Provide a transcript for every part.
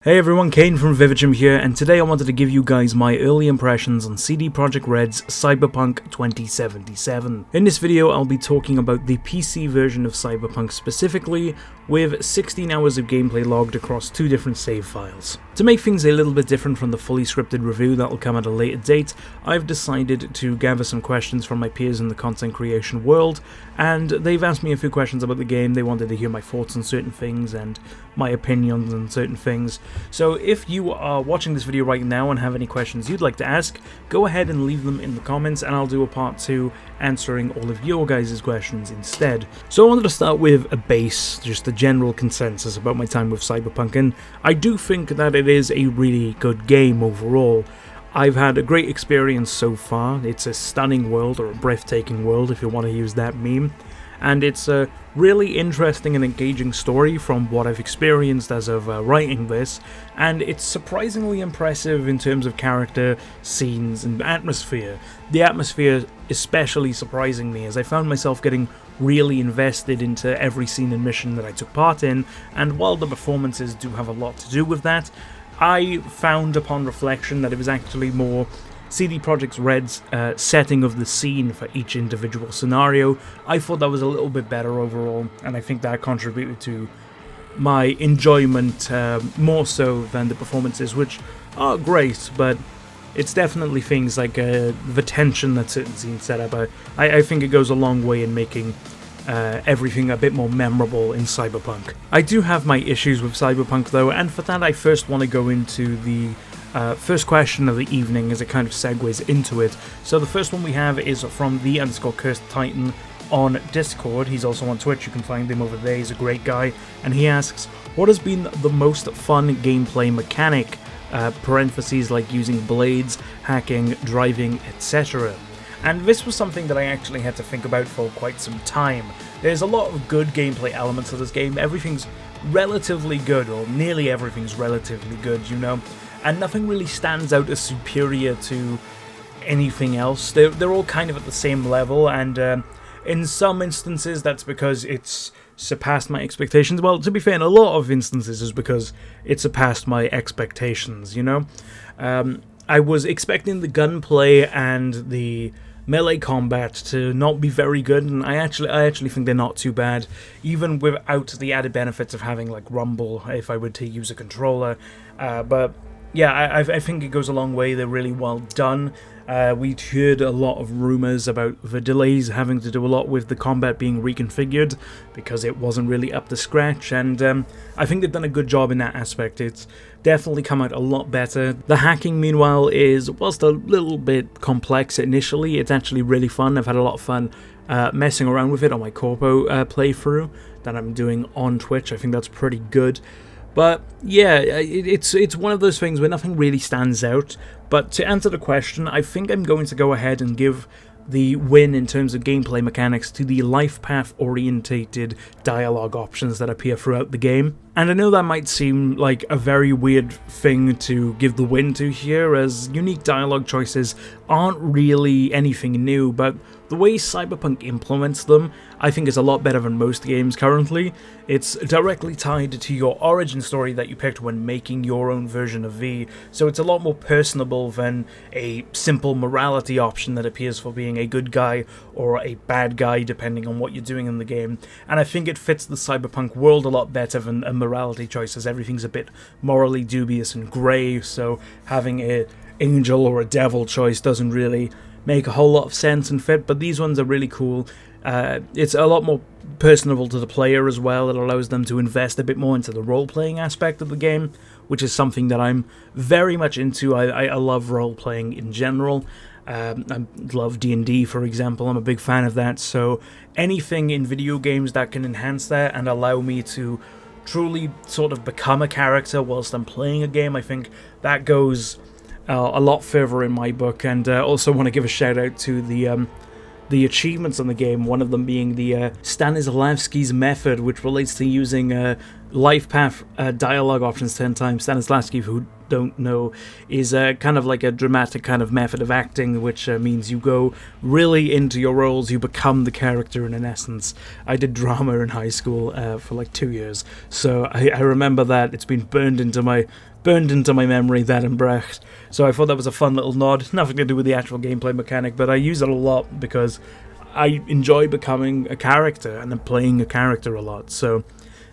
Hey everyone, Kane from VividChim here, and today I wanted to give you guys my early impressions on CD Projekt Red's Cyberpunk 2077. In this video, I'll be talking about the PC version of Cyberpunk specifically, with 16 hours of gameplay logged across 2 different save files. To make things a little bit different from the fully scripted review that will come at a later date, I've decided to gather some questions from my peers in the content creation world, and they've asked me a few questions about the game. They wanted to hear my thoughts on certain things and my opinions on certain things. So if you are watching this video right now and have any questions you'd like to ask, go ahead and leave them in the comments and I'll do a part 2 answering all of your guys' questions instead. So I wanted to start with a base, just a general consensus about my time with Cyberpunk, and I do think that it is a really good game overall. I've had a great experience so far. It's a stunning world, or a breathtaking world if you want to use that meme. And it's a really interesting and engaging story from what I've experienced as of writing this, and it's surprisingly impressive in terms of character, scenes, and atmosphere. The atmosphere especially surprising me, as I found myself getting really invested into every scene and mission that I took part in, and while the performances do have a lot to do with that, I found upon reflection that it was actually more CD Projekt Red's setting of the scene for each individual scenario. I thought that was a little bit better overall, and I think that contributed to my enjoyment more so than the performances, which are great, but it's definitely things like the tension that certain scenes set up. I think it goes a long way in making everything a bit more memorable in Cyberpunk. I do have my issues with Cyberpunk though, and for that I first want to go into the first question of the evening as it kind of segues into it. So the first one we have is from the_cursed Titan on Discord. He's also on Twitch, you can find him over there, he's a great guy, and he asks, what has been the most fun gameplay mechanic, parentheses like using blades, hacking, driving, etc. And this was something that I actually had to think about for quite some time. There's a lot of good gameplay elements of this game. Everything's relatively good, or nearly everything's relatively good, you know, and nothing really stands out as superior to anything else. They're all kind of at the same level, and in some instances that's because it's surpassed my expectations. Well, to be fair, in a lot of instances it's because it surpassed my expectations, you know. I was expecting the gunplay and the melee combat to not be very good, and I actually think they're not too bad, even without the added benefits of having like rumble if I were to use a controller. But yeah, I think it goes a long way. They're really well done. We'd heard a lot of rumours about the delays having to do a lot with the combat being reconfigured because it wasn't really up to scratch, and I think they've done a good job in that aspect. It's definitely come out a lot better. The hacking, meanwhile, is, whilst a little bit complex initially, it's actually really fun. I've had a lot of fun messing around with it on my corpo playthrough that I'm doing on Twitch. I think that's pretty good. But yeah, it's one of those things where nothing really stands out. But to answer the question, I think I'm going to go ahead and give the win in terms of gameplay mechanics to the life path orientated dialogue options that appear throughout the game. And I know that might seem like a very weird thing to give the win to here, as unique dialogue choices aren't really anything new, but the way Cyberpunk implements them, I think, is a lot better than most games currently. It's directly tied to your origin story that you picked when making your own version of V, so it's a lot more personable than a simple morality option that appears for being a good guy or a bad guy depending on what you're doing in the game. And I think it fits the Cyberpunk world a lot better than a morality choice, as everything's a bit morally dubious and grey, so having an angel or a devil choice doesn't really make a whole lot of sense and fit, but these ones are really cool. It's a lot more personable to the player as well. It allows them to invest a bit more into the role-playing aspect of the game, which is something that I'm very much into. I love role-playing in general. I love D&D, for example. I'm a big fan of that, so anything in video games that can enhance that and allow me to truly sort of become a character whilst I'm playing a game, I think that goes a lot further in my book. And also want to give a shout out to the achievements on the game, one of them being the Stanislavski's method, which relates to using life path dialogue options 10 times. Stanislavski, who don't know, is kind of like a dramatic kind of method of acting, which means you go really into your roles, you become the character in essence. I did drama in high school for like 2 years, so I remember that. It's been burned into my burned into my memory, that and Brecht. So I thought that was a fun little nod. Nothing to do with the actual gameplay mechanic, but I use it a lot because I enjoy becoming a character and then playing a character a lot. So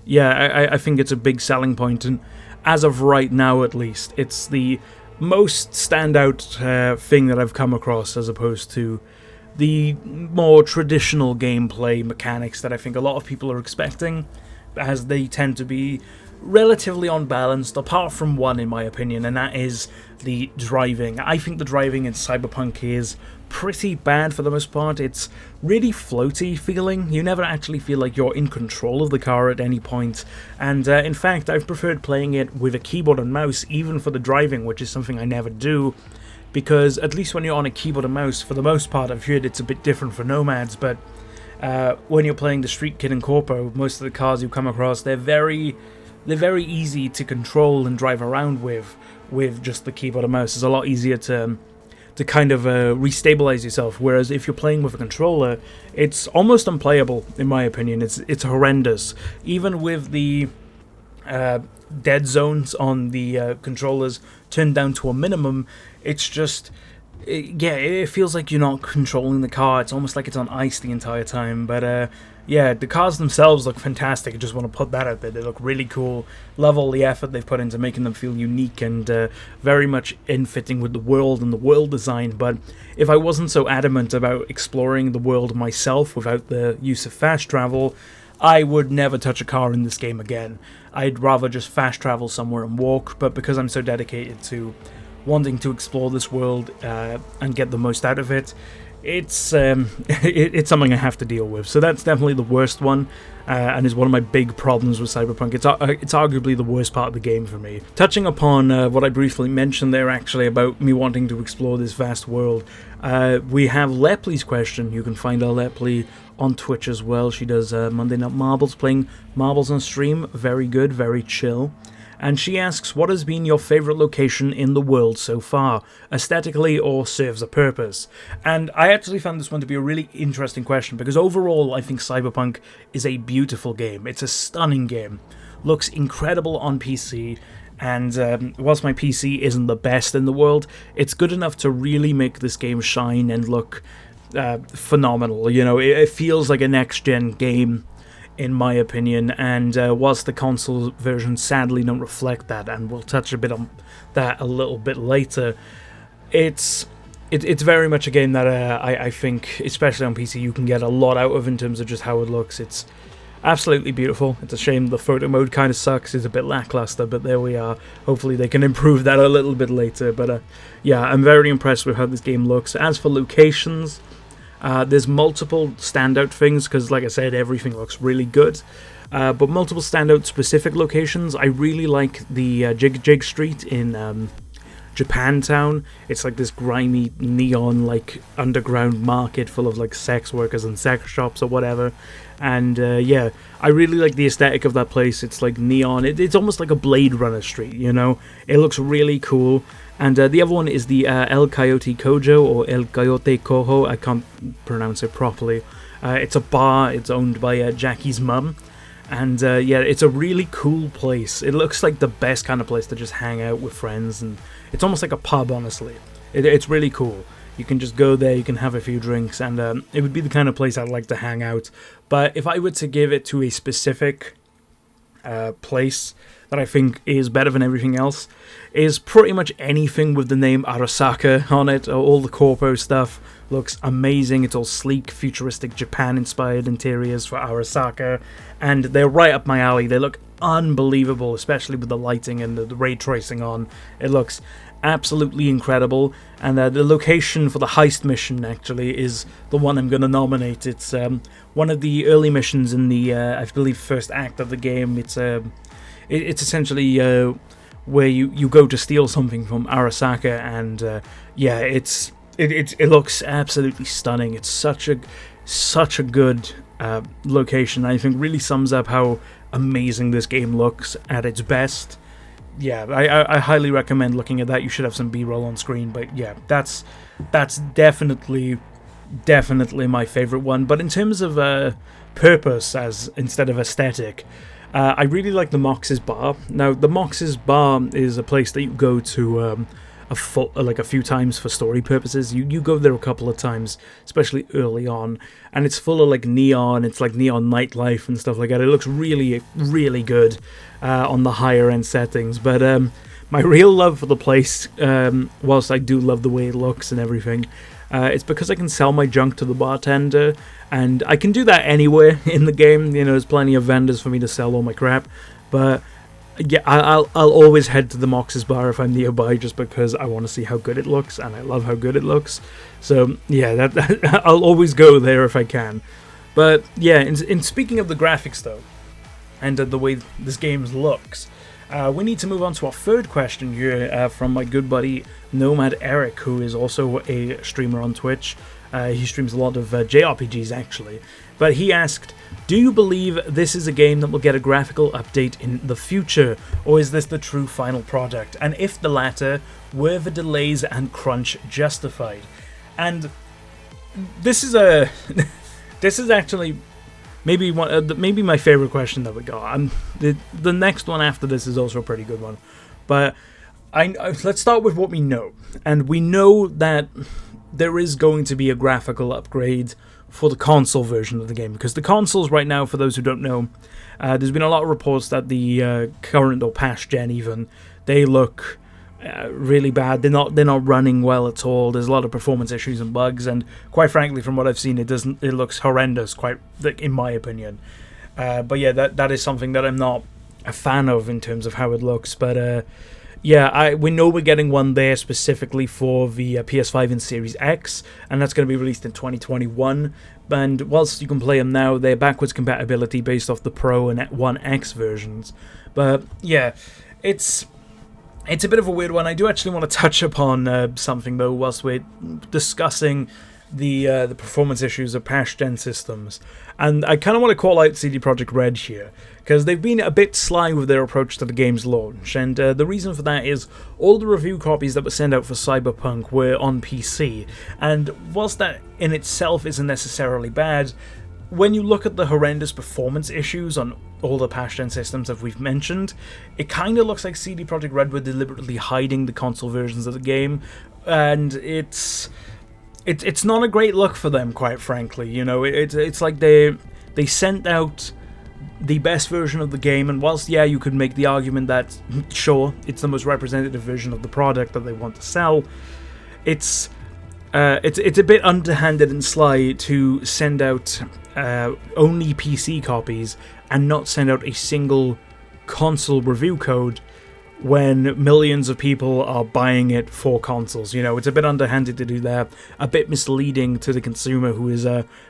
yeah, I think it's a big selling point, and as of right now at least, it's the most standout thing that I've come across, as opposed to the more traditional gameplay mechanics that I think a lot of people are expecting, as they tend to be relatively unbalanced, apart from one in my opinion, and that is the driving. I think the driving in Cyberpunk is pretty bad for the most part. It's really floaty feeling. You never actually feel like you're in control of the car at any point, and in fact I've preferred playing it with a keyboard and mouse even for the driving, which is something I never do, because at least when you're on a keyboard and mouse, for the most part I've heard it's a bit different for Nomads, but when you're playing the Street Kid and Corpo, most of the cars you come across, they're very easy to control and drive around with just the keyboard and mouse. It's a lot easier to kind of restabilize yourself, whereas if you're playing with a controller, it's almost unplayable in my opinion. It's horrendous. Even with the dead zones on the controllers turned down to a minimum, it's just... it feels like you're not controlling the car. It's almost like it's on ice the entire time. But yeah, the cars themselves look fantastic. I just want to put that out there. They look really cool. Love all the effort they've put into making them feel unique and very much in-fitting with the world and the world design. But if I wasn't so adamant about exploring the world myself without the use of fast travel, I would never touch a car in this game again. I'd rather just fast travel somewhere and walk. But because I'm so dedicated to wanting to explore this world and get the most out of it, it's it's something I have to deal with. So that's definitely the worst one, and is one of my big problems with Cyberpunk. It's arguably the worst part of the game for me. Touching upon what I briefly mentioned there, actually, about me wanting to explore this vast world, we have Lepley's question. You can find our Lepley on Twitch as well. She does Monday Night Marbles, playing marbles on stream. Very good, very chill. And she asks, what has been your favourite location in the world so far, aesthetically or serves a purpose? And I actually found this one to be a really interesting question, because overall I think Cyberpunk is a beautiful game. It's a stunning game. Looks incredible on PC, and whilst my PC isn't the best in the world, it's good enough to really make this game shine and look phenomenal. You know, it feels like a next-gen game, in my opinion, and whilst the console version sadly don't reflect that, and we'll touch a bit on that a little bit later, it's very much a game that I think, especially on PC, you can get a lot out of in terms of just how it looks. It's absolutely beautiful. It's a shame the photo mode kind of sucks, it's a bit lackluster, but there we are. Hopefully they can improve that a little bit later, but yeah, I'm very impressed with how this game looks. As for locations, there's multiple standout things, because like I said, everything looks really good, but multiple standout specific locations. I really like the Jig Street in Japantown. It's like this grimy neon like underground market full of like sex workers and sex shops or whatever, and yeah, I really like the aesthetic of that place. It's like neon. It's almost like a Blade Runner street, you know. It looks really cool. And the other one is the El Coyote Kojo, or El Coyote Cojo, I can't pronounce it properly. It's a bar, it's owned by Jackie's mum, and yeah, it's a really cool place. It looks like the best kind of place to just hang out with friends, and it's almost like a pub, honestly. It's really cool. You can just go there, you can have a few drinks, and it would be the kind of place I'd like to hang out. But if I were to give it to a specific place that I think is better than everything else, is pretty much anything with the name Arasaka on it. All the corpo stuff looks amazing. It's all sleek, futuristic, Japan-inspired interiors for Arasaka, and they're right up my alley. They look unbelievable, especially with the lighting and the ray tracing on. It looks absolutely incredible, and the location for the heist mission actually is the one I'm going to nominate. It's one of the early missions in the, I believe, first act of the game. It's essentially where you go to steal something from Arasaka, and yeah, it looks absolutely stunning. It's such a good location. I think really sums up how amazing this game looks at its best. Yeah, I highly recommend looking at that. You should have some B-roll on screen, but yeah, that's definitely my favorite one. But in terms of purpose, as instead of aesthetic, I really like the Mox's Bar. Now, the Mox's Bar is a place that you go to a few times for story purposes. You go there a couple of times, especially early on, and it's full of like neon. It's like neon nightlife and stuff like that. It looks really, really good on the higher end settings. But my real love for the place, whilst I do love the way it looks and everything, it's because I can sell my junk to the bartender, and I can do that anywhere in the game. You know, there's plenty of vendors for me to sell all my crap, but yeah, I'll always head to the Mox's Bar if I'm nearby, just because I want to see how good it looks, and I love how good it looks. So yeah, I'll always go there if I can. But yeah, in speaking of the graphics though, and the way this game looks, we need to move on to our third question here from my good buddy Nomad Eric, who is also a streamer on Twitch. He streams a lot of JRPGs actually. But he asked, do you believe this is a game that will get a graphical update in the future, or is this the true final product? And if the latter, were the delays and crunch justified? And this is actually maybe my favorite question that we got. The next one after this is also a pretty good one. But let's start with what we know. And we know that there is going to be a graphical upgrade for the console version of the game, because the consoles right now, for those who don't know, there's been a lot of reports that the current or past gen even, they look really bad. They're not running well at all. There's a lot of performance issues and bugs, and quite frankly, from what I've seen, it looks horrendous, quite in my opinion. But yeah, that is something that I'm not a fan of in terms of how it looks. But yeah, we know we're getting one there specifically for the PS5 and Series X, and that's going to be released in 2021. And whilst you can play them now, they're backwards compatibility based off the Pro and One X versions. But yeah, it's a bit of a weird one. I do actually want to touch upon something though, whilst we're discussing the performance issues of past gen systems. And I kind of want to call out CD Projekt Red here, because they've been a bit sly with their approach to the game's launch, and the reason for that is all the review copies that were sent out for Cyberpunk were on PC, and whilst that in itself isn't necessarily bad, when you look at the horrendous performance issues on all the past-gen systems that we've mentioned, it kind of looks like CD Projekt Red were deliberately hiding the console versions of the game, and it's not a great look for them, quite frankly. You know, it's like they sent out the best version of the game, and whilst yeah, you could make the argument that sure, it's the most representative version of the product that they want to sell, it's a bit underhanded and sly to send out only PC copies and not send out a single console review code when millions of people are buying it for consoles. You know, it's a bit underhanded to do that, a bit misleading to the consumer who is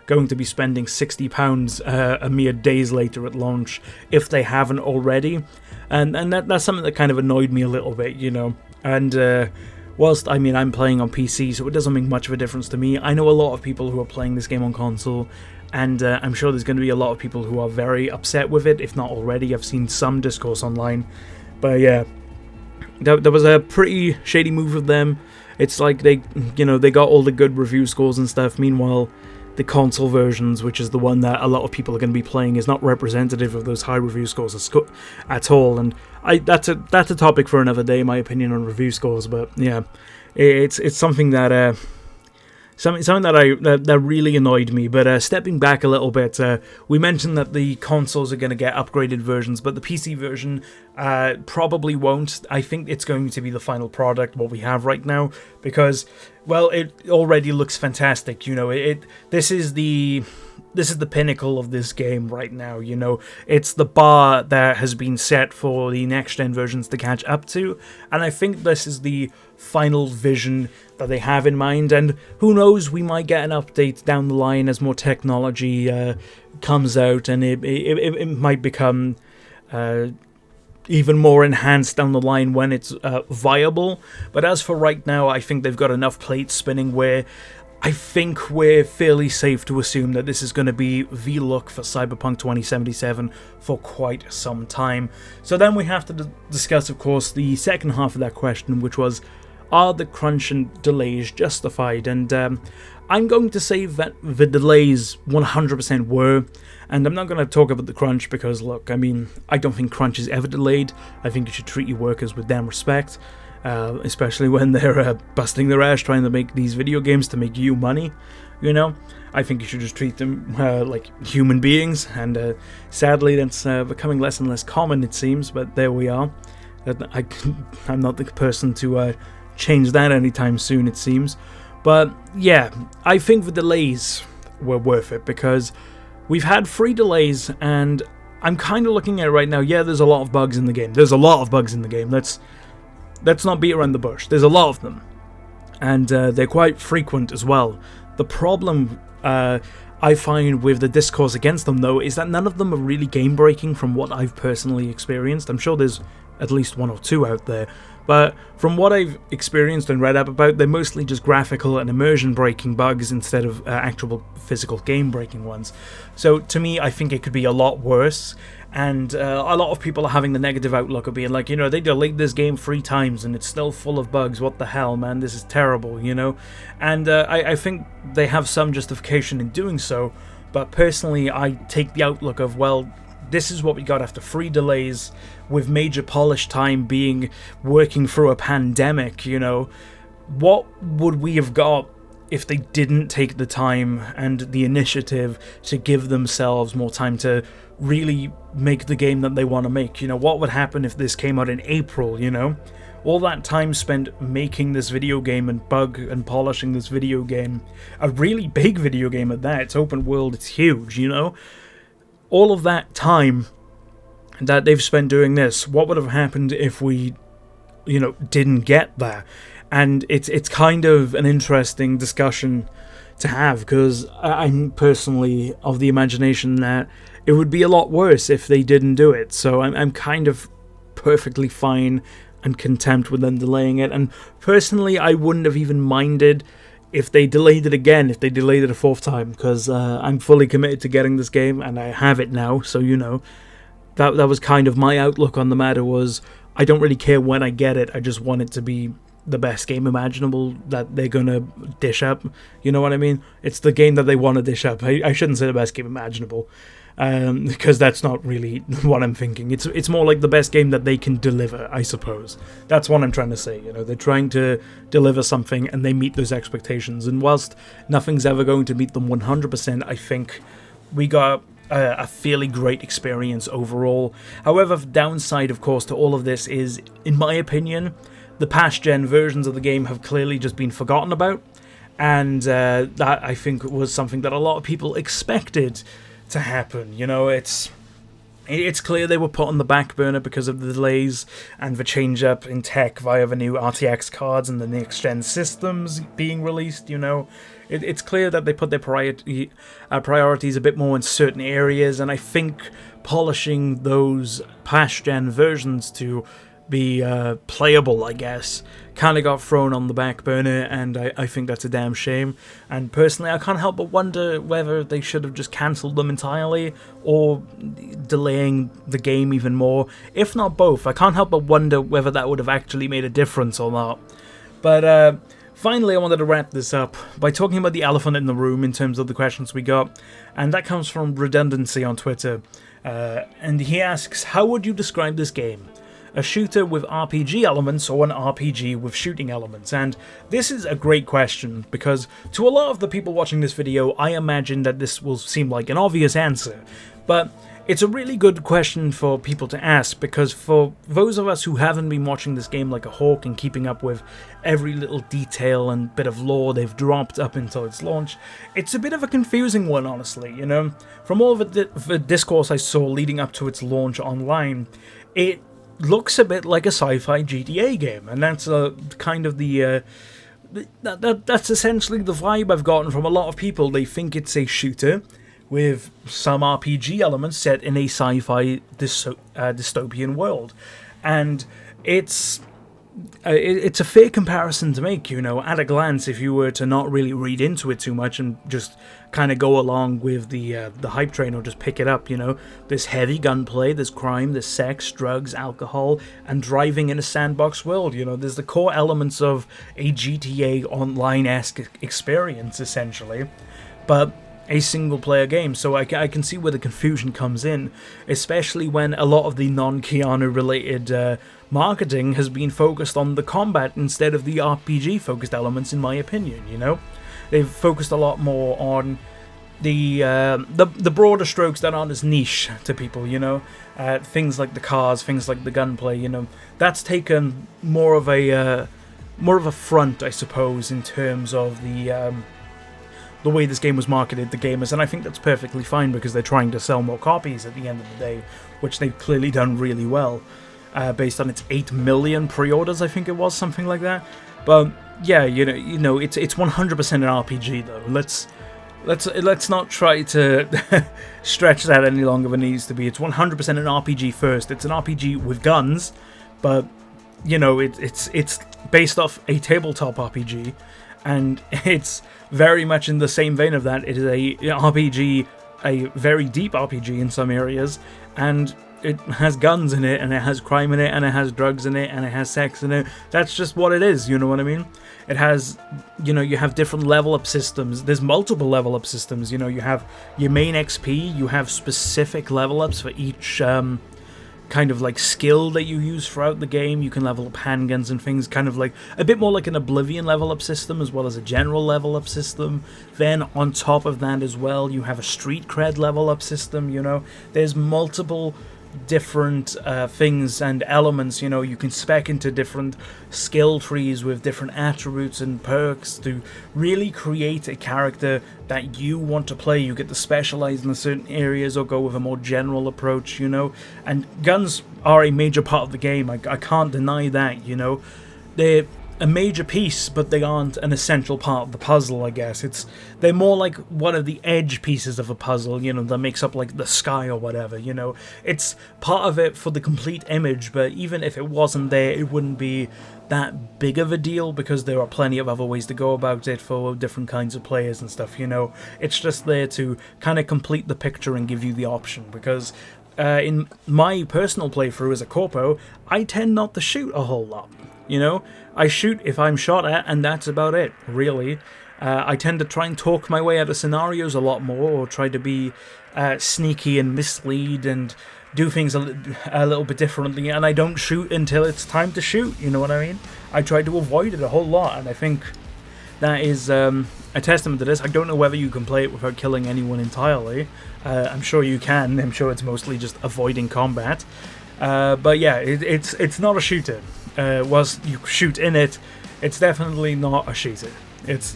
going to be spending £60 a mere days later at launch if they haven't already. And that's something that kind of annoyed me a little bit, you know. And whilst, I mean, I'm playing on PC, so it doesn't make much of a difference to me. I know a lot of people who are playing this game on console, and I'm sure there's going to be a lot of people who are very upset with it, if not already. I've seen some discourse online. But yeah, there was a pretty shady move of them. It's like they got all the good review scores and stuff. Meanwhile, the console versions, which is the one that a lot of people are going to be playing, is not representative of those high review scores at all. And that's a topic for another day, my opinion on review scores. But yeah, it's something that something that really annoyed me. But stepping back a little bit, we mentioned that the consoles are going to get upgraded versions, but the PC version probably won't. I think it's going to be the final product, what we have right now, because, well, it already looks fantastic. You know, this is the pinnacle of this game right now. You know, it's the bar that has been set for the next-gen versions to catch up to, and I think this is the final vision that they have in mind. And who knows, we might get an update down the line as more technology comes out, and it might become even more enhanced down the line when it's viable. But as for right now, I think they've got enough plates spinning where I think we're fairly safe to assume that this is going to be the look for Cyberpunk 2077 for quite some time. So then we have to discuss, of course, the second half of that question, which was, are the crunch and delays justified? And I'm going to say that the delays 100% were, and I'm not going to talk about the crunch because, look, I mean, I don't think crunch is ever delayed. I think you should treat your workers with damn respect, especially when they're busting their ass trying to make these video games to make you money, you know? I think you should just treat them like human beings, and sadly that's becoming less and less common, it seems, but there we are. I'm not the person to change that anytime soon, it seems. But yeah, I think the delays were worth it because we've had 3 delays, and I'm kind of looking at it right now. Yeah, there's a lot of bugs in the game. There's a lot of bugs in the game. Let's not beat around the bush. There's a lot of them, and they're quite frequent as well. The problem I find with the discourse against them, though, is that none of them are really game-breaking from what I've personally experienced. I'm sure there's at least 1 or 2 out there, but from what I've experienced and read up about, they're mostly just graphical and immersion-breaking bugs instead of actual physical game-breaking ones. So to me, I think it could be a lot worse, and a lot of people are having the negative outlook of being like, you know, they delayed this game 3 times and it's still full of bugs. What the hell, man? This is terrible, you know? And I think they have some justification in doing so, but personally, I take the outlook of, well, this is what we got after 3 delays, with major polish time being working through a pandemic, you know. What would we have got if they didn't take the time and the initiative to give themselves more time to really make the game that they want to make? You know, what would happen if this came out in April, you know? All that time spent making this video game and bug and polishing this video game, a really big video game at that, it's open world, it's huge, you know? All of that time that they've spent doing this, what would have happened if we, you know, didn't get there? And it's kind of an interesting discussion to have, because I'm personally of the imagination that it would be a lot worse if they didn't do it. So I'm kind of perfectly fine and content with them delaying it. And personally, I wouldn't have even minded if they delayed it again, if they delayed it a 4th time, because I'm fully committed to getting this game, and I have it now, so you know. That was kind of my outlook on the matter, was I don't really care when I get it, I just want it to be the best game imaginable that they're gonna dish up, you know what I mean? It's the game that they want to dish up. I shouldn't say the best game imaginable, because that's not really what I'm thinking. It's more like the best game that they can deliver, I suppose. That's what I'm trying to say, you know. They're trying to deliver something and they meet those expectations, and whilst nothing's ever going to meet them 100%, I think we got a fairly great experience overall. However, the downside, of course, to all of this is, in my opinion, the past-gen versions of the game have clearly just been forgotten about, and that, I think, was something that a lot of people expected to happen. You know, it's clear they were put on the back burner because of the delays and the change-up in tech via the new RTX cards and the next-gen systems being released, you know. It's clear that they put their priorities a bit more in certain areas, and I think polishing those past-gen versions to be playable, I guess, kind of got thrown on the back burner, and I think that's a damn shame. And personally, I can't help but wonder whether they should have just cancelled them entirely, or delaying the game even more. If not both, I can't help but wonder whether that would have actually made a difference or not. But finally, I wanted to wrap this up by talking about the elephant in the room in terms of the questions we got, and that comes from Redundancy on Twitter. And he asks, how would you describe this game? A shooter with RPG elements or an RPG with shooting elements? And this is a great question, because to a lot of the people watching this video, I imagine that this will seem like an obvious answer, but it's a really good question for people to ask, because for those of us who haven't been watching this game like a hawk and keeping up with every little detail and bit of lore they've dropped up until its launch, it's a bit of a confusing one, honestly, you know? From all of the discourse I saw leading up to its launch online, it looks a bit like a sci-fi GTA game, and that's kind of the that's essentially the vibe I've gotten from a lot of people. They think it's a shooter with some RPG elements set in a sci-fi dystopian world, and it's it's a fair comparison to make, you know, at a glance, if you were to not really read into it too much and just kind of go along with the hype train or just pick it up, you know. There's heavy gunplay, there's crime, there's sex, drugs, alcohol, and driving in a sandbox world, you know. There's the core elements of a GTA Online-esque experience, essentially, but a single-player game, so I can see where the confusion comes in, especially when a lot of the non-Keanu-related marketing has been focused on the combat instead of the RPG-focused elements, in my opinion, you know? They've focused a lot more on the broader strokes that aren't as niche to people, you know? Things like the cars, things like the gunplay, you know? That's taken more of a front, I suppose, in terms of the way this game was marketed to gamers, and I think that's perfectly fine because they're trying to sell more copies at the end of the day, which they've clearly done really well, based on its 8 million pre-orders, I think it was, something like that. But yeah, you know, it's 100% an RPG though. Let's not try to stretch that any longer than it needs to be. It's 100% an RPG first. It's an RPG with guns, but you know, it's based off a tabletop RPG. And it's very much in the same vein of that. It is a RPG, a very deep RPG in some areas, and it has guns in it, and it has crime in it, and it has drugs in it, and it has sex in it. That's just what it is, you know what I mean? It has, you know, you have different level-up systems. There's multiple level-up systems, you know, you have your main XP, you have specific level-ups for each kind of like skill that you use throughout the game. You can level up handguns and things, kind of like a bit more like an Oblivion level up system as well as a general level up system. Then on top of that as well, you have a street cred level up system, you know. There's multiple different things and elements, you know. You can spec into different skill trees with different attributes and perks to really create a character that you want to play. You get to specialize in certain areas or go with a more general approach, you know. And guns are a major part of the game. I can't deny that, you know. They're a major piece, but they aren't an essential part of the puzzle, I guess. They're more like one of the edge pieces of a puzzle, you know, that makes up like the sky or whatever, you know. It's part of it for the complete image, but even if it wasn't there, it wouldn't be that big of a deal because there are plenty of other ways to go about it for different kinds of players and stuff, you know. It's just there to kind of complete the picture and give you the option, because in my personal playthrough as a corpo, I tend not to shoot a whole lot. You know, I shoot if I'm shot at, and that's about it, really. I tend to try and talk my way out of scenarios a lot more, or try to be sneaky and mislead and do things a little bit differently, and I don't shoot until it's time to shoot, you know what I mean? I try to avoid it a whole lot, and I think that is a testament to this. I don't know whether you can play it without killing anyone entirely. I'm sure you can. I'm sure it's mostly just avoiding combat. But yeah, it's not a shooter. Was you shoot in it, it's definitely not a shooter. It's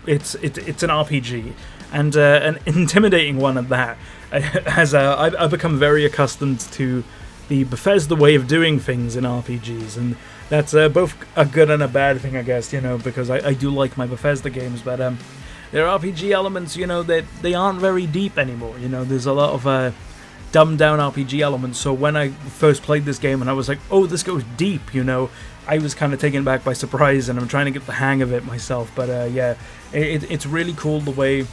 an RPG, and an intimidating one at that. As I've become very accustomed to the Bethesda way of doing things in RPGs, and that's both a good and a bad thing, I guess, you know, because I do like my Bethesda games, but their RPG elements, you know, they aren't very deep anymore. You know, there's a lot of dumbed down RPG elements. So when I first played this game and I was like, oh, this goes deep, you know, I was kind of taken back by surprise, and I'm trying to get the hang of it myself. But yeah, it's really cool the way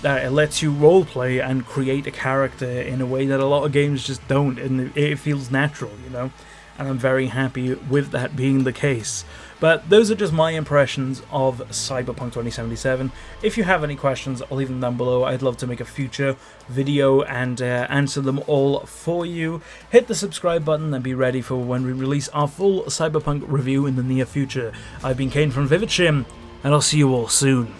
that it lets you roleplay and create a character in a way that a lot of games just don't, and it feels natural, you know, and I'm very happy with that being the case. But those are just my impressions of Cyberpunk 2077. If you have any questions, I'll leave them down below. I'd love to make a future video and answer them all for you. Hit the subscribe button and be ready for when we release our full Cyberpunk review in the near future. I've been Kane from VividChim, and I'll see you all soon.